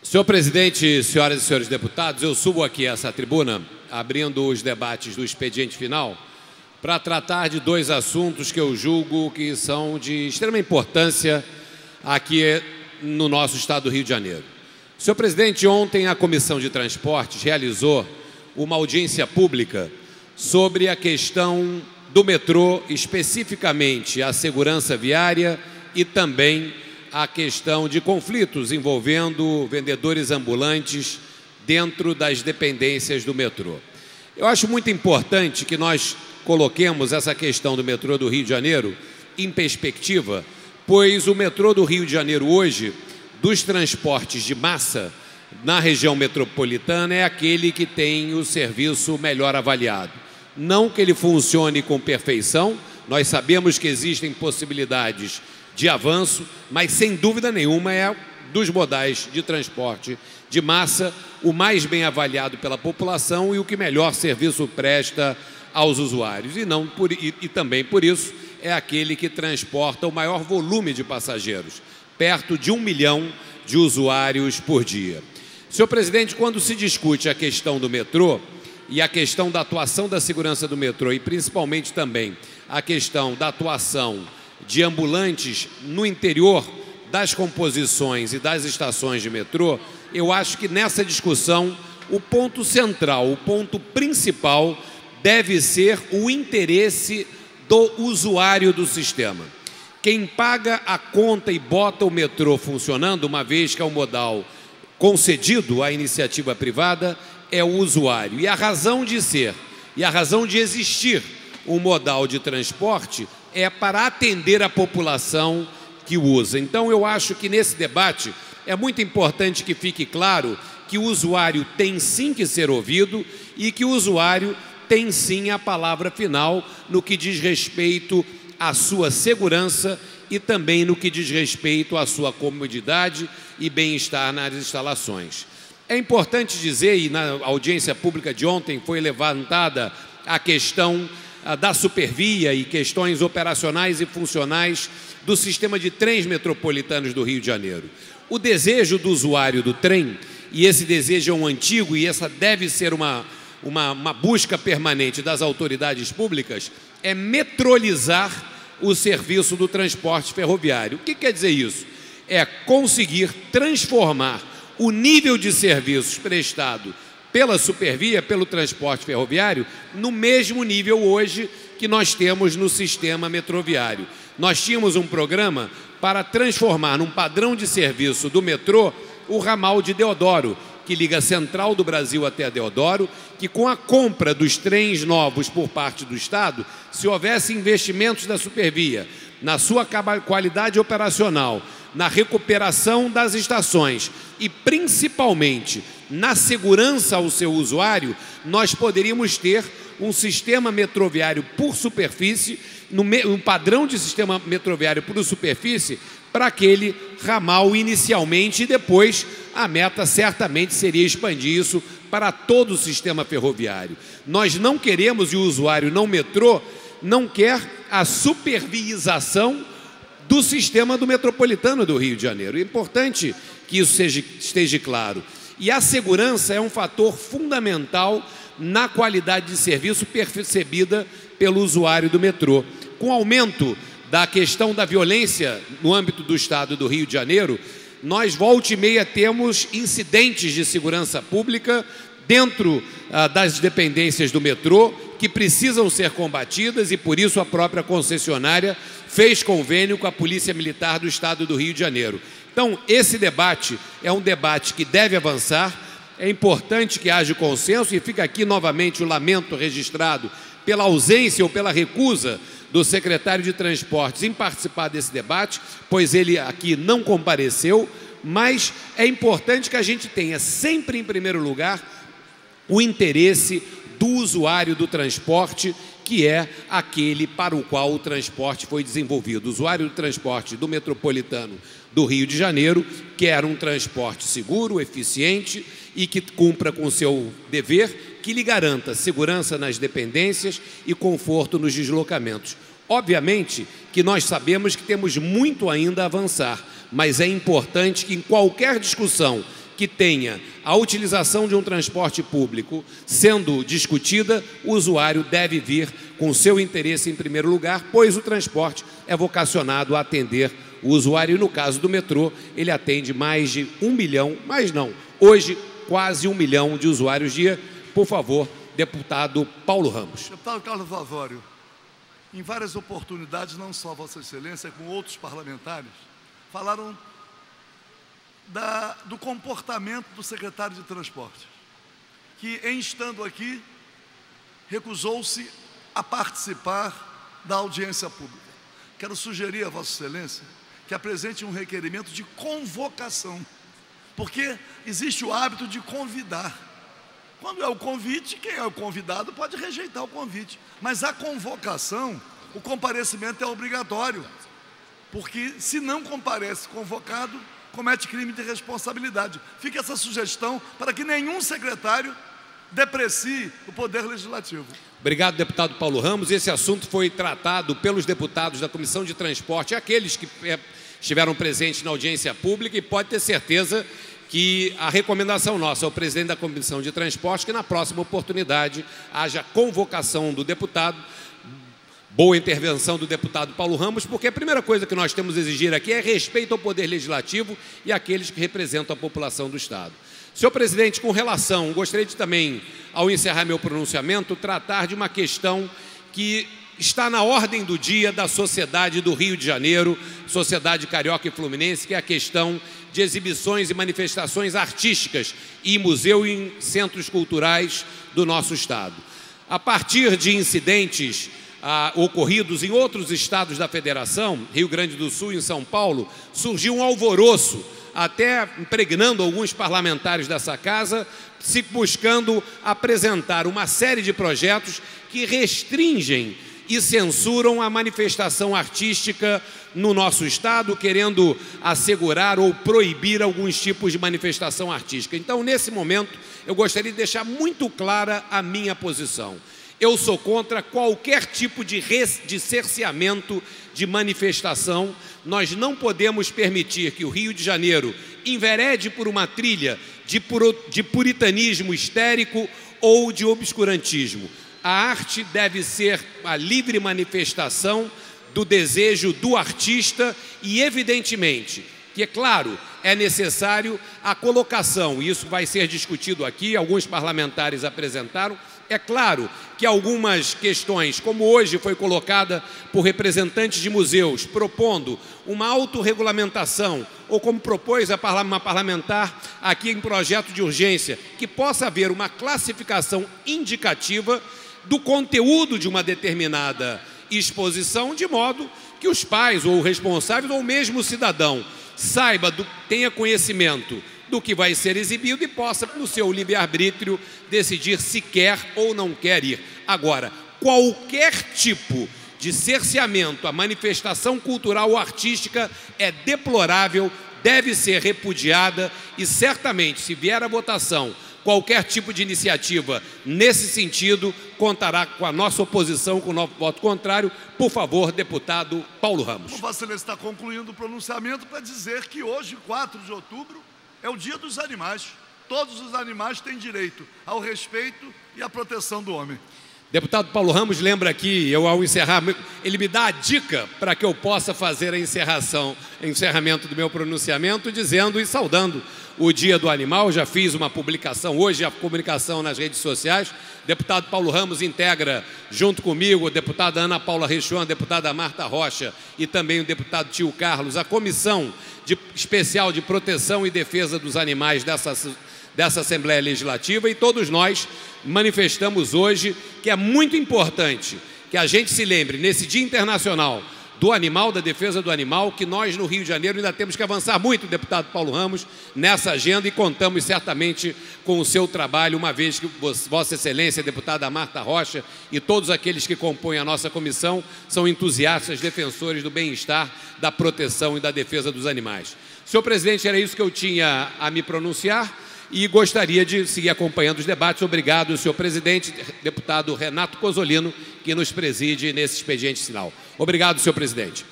Senhor presidente, senhoras e senhores deputados, eu subo aqui a essa tribuna, abrindo os debates do expediente final, para tratar de dois assuntos que eu julgo que são de extrema importância aqui no nosso estado do Rio de Janeiro. Senhor presidente, ontem a Comissão de Transportes realizou uma audiência pública sobre a questão do metrô, especificamente a segurança viária e também a questão de conflitos envolvendo vendedores ambulantes dentro das dependências do metrô. Eu acho muito importante que nós coloquemos essa questão do metrô do Rio de Janeiro em perspectiva, pois o metrô do Rio de Janeiro hoje, dos transportes de massa na região metropolitana, é aquele que tem o serviço melhor avaliado. Não que ele funcione com perfeição, nós sabemos que existem possibilidades de avanço, mas sem dúvida nenhuma é dos modais de transporte de massa o mais bem avaliado pela população e o que melhor serviço presta aos usuários. E também por isso é aquele que transporta o maior volume de passageiros, perto de 1 milhão de usuários por dia. Senhor presidente, quando se discute a questão do metrô e a questão da atuação da segurança do metrô e principalmente também a questão da atuação de ambulantes no interior das composições e das estações de metrô, eu acho que nessa discussão o ponto central, o ponto principal deve ser o interesse do usuário do sistema. Quem paga a conta e bota o metrô funcionando, uma vez que é um modal concedido à iniciativa privada, é o usuário. E a razão de ser, e a razão de existir um modal de transporte é para atender a população que usa. Então, eu acho que nesse debate é muito importante que fique claro que o usuário tem sim que ser ouvido e que o usuário tem sim a palavra final no que diz respeito à sua segurança e também no que diz respeito à sua comodidade e bem-estar nas instalações. É importante dizer, e na audiência pública de ontem foi levantada a questão da Supervia e questões operacionais e funcionais do sistema de trens metropolitanos do Rio de Janeiro. O desejo do usuário do trem, e esse desejo é um antigo e essa deve ser uma busca permanente das autoridades públicas, é metrolizar o serviço do transporte ferroviário. O que quer dizer isso? É conseguir transformar o nível de serviços prestado pela Supervia, pelo transporte ferroviário, no mesmo nível hoje que nós temos no sistema metroviário. Nós tínhamos um programa para transformar num padrão de serviço do metrô o ramal de Deodoro, que liga a central do Brasil até a Deodoro, que com a compra dos trens novos por parte do Estado, se houvesse investimentos da Supervia na sua qualidade operacional, na recuperação das estações e principalmente na segurança ao seu usuário, nós poderíamos ter um sistema metroviário por superfície, um padrão de sistema metroviário por superfície para aquele ramal inicialmente e depois a meta certamente seria expandir isso para todo o sistema ferroviário. Nós não queremos, e o usuário não metrô, não quer a superviação do sistema do metropolitano do Rio de Janeiro. É importante que isso esteja claro. E a segurança é um fator fundamental na qualidade de serviço percebida pelo usuário do metrô. Com o aumento da questão da violência no âmbito do estado do Rio de Janeiro, nós volta e meia temos incidentes de segurança pública dentro das dependências do metrô que precisam ser combatidas e por isso a própria concessionária fez convênio com a Polícia Militar do Estado do Rio de Janeiro. Então, esse debate é um debate que deve avançar, é importante que haja consenso e fica aqui novamente o lamento registrado pela ausência ou pela recusa do secretário de Transportes em participar desse debate, pois ele aqui não compareceu, mas é importante que a gente tenha sempre em primeiro lugar o interesse do usuário do transporte, que é aquele para o qual o transporte foi desenvolvido. O usuário do transporte do metropolitano do Rio de Janeiro quer um transporte seguro, eficiente e que cumpra com o seu dever, que lhe garanta segurança nas dependências e conforto nos deslocamentos. Obviamente que nós sabemos que temos muito ainda a avançar, mas é importante que em qualquer discussão que tenha a utilização de um transporte público sendo discutida, o usuário deve vir com seu interesse em primeiro lugar, pois o transporte é vocacionado a atender o usuário. E no caso do metrô, ele atende mais de 1 milhão, mas não, hoje quase 1 milhão de usuários dia. Por favor, deputado Paulo Ramos. Deputado Carlos Osório, em várias oportunidades, não só Vossa Excelência, com outros parlamentares, falaram do comportamento do secretário de Transportes, que, em estando aqui, recusou-se a participar da audiência pública. Quero sugerir a Vossa Excelência que apresente um requerimento de convocação, porque existe o hábito de convidar. Quando é o convite, quem é o convidado pode rejeitar o convite, mas a convocação, o comparecimento é obrigatório, porque se não comparece convocado, comete crime de responsabilidade. Fica essa sugestão para que nenhum secretário deprecie o Poder Legislativo. Obrigado, deputado Paulo Ramos. Esse assunto foi tratado pelos deputados da Comissão de Transporte, aqueles que estiveram presentes na audiência pública, e pode ter certeza que a recomendação nossa ao presidente da Comissão de Transporte, que na próxima oportunidade haja convocação do deputado, boa intervenção do deputado Paulo Ramos, porque a primeira coisa que nós temos a exigir aqui é respeito ao Poder Legislativo e àqueles que representam a população do Estado. Senhor presidente, com relação, gostaria de também, ao encerrar meu pronunciamento, tratar de uma questão que está na ordem do dia da sociedade do Rio de Janeiro, sociedade carioca e fluminense, que é a questão de exibições e manifestações artísticas em museu e em centros culturais do nosso Estado. A partir de incidentes ocorridos em outros estados da Federação, Rio Grande do Sul e em São Paulo, surgiu um alvoroço, até impregnando alguns parlamentares dessa casa, se buscando apresentar uma série de projetos que restringem e censuram a manifestação artística no nosso Estado, querendo assegurar ou proibir alguns tipos de manifestação artística. Então, nesse momento, eu gostaria de deixar muito clara a minha posição. Eu sou contra qualquer tipo de cerceamento de manifestação. Nós não podemos permitir que o Rio de Janeiro enverede por uma trilha de puritanismo histérico ou de obscurantismo. A arte deve ser a livre manifestação do desejo do artista e, evidentemente, que, é claro, é necessário a colocação, e isso vai ser discutido aqui, alguns parlamentares apresentaram. É claro que algumas questões, como hoje foi colocada por representantes de museus, propondo uma autorregulamentação, ou como propôs uma parlamentar aqui em projeto de urgência, que possa haver uma classificação indicativa do conteúdo de uma determinada exposição, de modo que os pais ou responsáveis ou mesmo o cidadão tenha conhecimento do que vai ser exibido e possa, no seu livre-arbítrio, decidir se quer ou não quer ir. Agora, qualquer tipo de cerceamento à manifestação cultural ou artística é deplorável, deve ser repudiada e, certamente, se vier à votação qualquer tipo de iniciativa nesse sentido, contará com a nossa oposição, com o nosso voto contrário. Por favor, deputado Paulo Ramos. O Vossa Excelência está concluindo o pronunciamento para dizer que hoje, 4 de outubro, é o Dia dos Animais. Todos os animais têm direito ao respeito e à proteção do homem. Deputado Paulo Ramos lembra aqui, ao encerrar, ele me dá a dica para que eu possa fazer encerramento do meu pronunciamento, dizendo e saudando o Dia do Animal. Já fiz uma publicação hoje, a comunicação nas redes sociais. Deputado Paulo Ramos integra, junto comigo, a deputada Ana Paula Rechuan, a deputada Marta Rocha e também o deputado Tio Carlos, a Comissão Especial de Proteção e Defesa dos Animais dessa Assembleia Legislativa, e todos nós manifestamos hoje que é muito importante que a gente se lembre, nesse Dia Internacional do Animal, da defesa do animal, que nós no Rio de Janeiro ainda temos que avançar muito, deputado Paulo Ramos, nessa agenda, e contamos certamente com o seu trabalho, uma vez que Vossa Excelência, a deputada Marta Rocha e todos aqueles que compõem a nossa comissão são entusiastas, defensores do bem-estar, da proteção e da defesa dos animais. Senhor presidente, era isso que eu tinha a me pronunciar e gostaria de seguir acompanhando os debates. Obrigado, senhor presidente, deputado Renato Cozzolino, que nos preside nesse expediente final. Obrigado, senhor presidente.